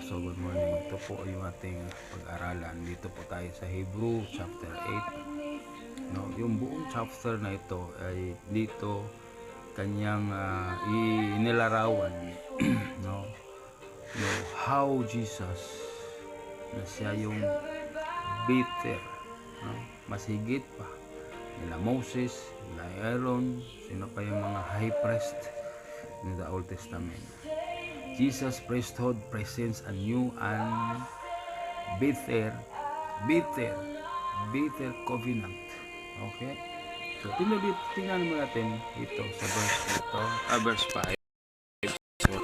So good morning. Ito po yung ating pag-aralan. Dito po tayo sa Hebrew chapter 8. No, yung buong chapter na ito ay dito kanyang inilarawan no, how Jesus na siya yung bitter, no, mas higit pa nila Moses, nila Aaron, sino pa yung mga high priest in the Old Testament. Jesus' priesthood presents a new and bitter covenant. Okay? So, tingnan mo natin ito sa verse 5. So,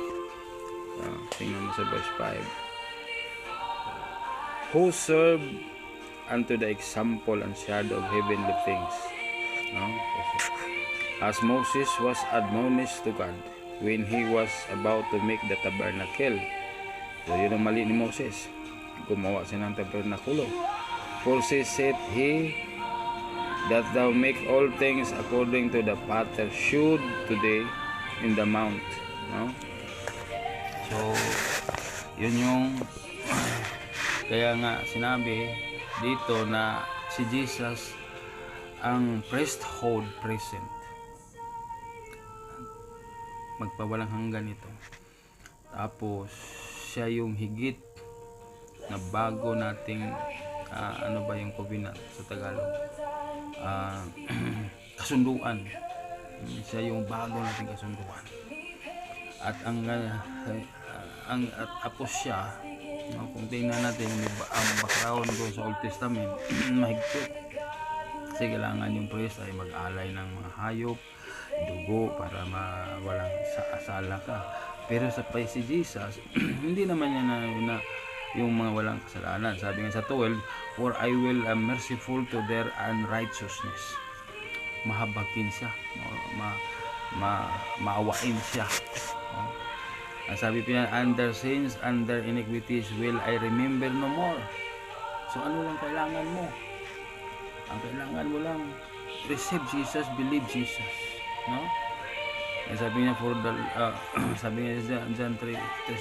tingnan mo sa verse 5. Who serve unto the example and shadow of heavenly things. No? As Moses was admonished to God when he was about to make the tabernacle. So yun ang mali ni Moses. Gumawa siya ng tabernakulo. For said he that thou make all things according to the pattern shewed today in the mount. No? So yun yung kaya nga sinabi dito na si Jesus ang priesthood present, magpawalang hanggan ito. Tapos siya yung higit na bago nating ano ba yung covenant sa Tagalog, kasunduan. Siya yung bago nating kasunduan. At ang tapos siya, kung tingnan natin ang background doon sa Old Testament, mahigpit. Kasi kailangan yung priest ay mag-alay ng mga hayop, dugo para walang asala ka. Pero sa si Jesus, hindi naman niya na yung mga walang kasalanan. Sabi nga sa 12, for I will am merciful to their unrighteousness. Mahabagin siya, maawain siya. Ang sabi pa niya, under sins, under iniquities will I remember no more. So ano lang kailangan mo? Ang kailangan mo lang, receive Jesus, believe Jesus. No? Sabi niya for the sabi niya John 3:16,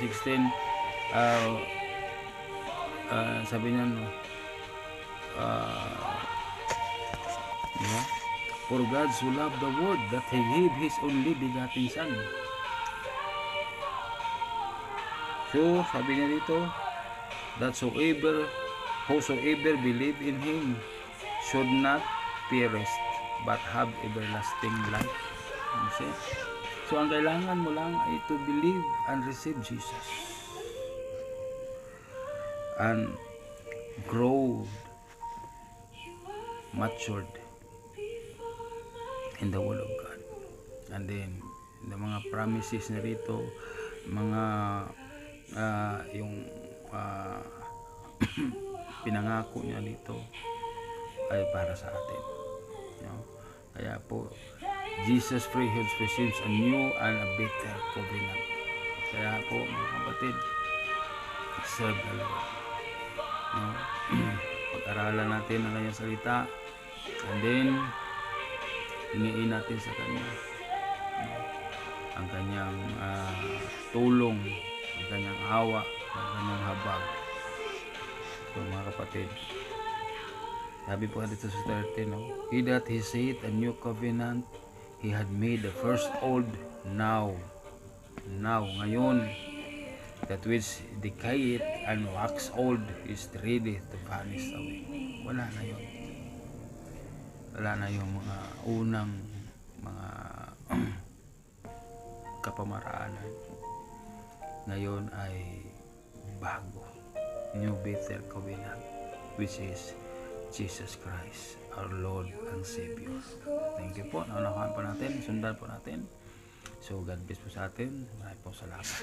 sabi niya no, for God so loved the world that He gave His only begotten Son. So sabi niya dito, that whosoever believe in Him should not perish but have everlasting life. Okay? So ang kailangan mo lang ay to believe and receive Jesus and grow matured in the Word of God. And then the mga promises na rito, mga yung pinangako niya dito ay para sa atin. No? Kaya po, Jesus presents a new and a better covenant. Kaya po, mga kapatid, serve the Lord. No? Pag-aralan natin ang kanyang salita, and then hingiin natin sa Kanya ang Kanyang tulong, ang Kanyang awa, ang Kanyang habag. So mga kapatid, sabi po dito sa 13, no? He that he said a new covenant, he had made the first old now, ngayon, that which decayed and wax old is ready to vanish away. Wala na yun. Wala na yung mga unang mga kapamaraanan. Ngayon ay bago, new better covenant, which is Jesus Christ, our Lord and Savior. Thank you po. Naunawahan po natin, sundan po natin. So God bless po sa atin. Maraming po salamat.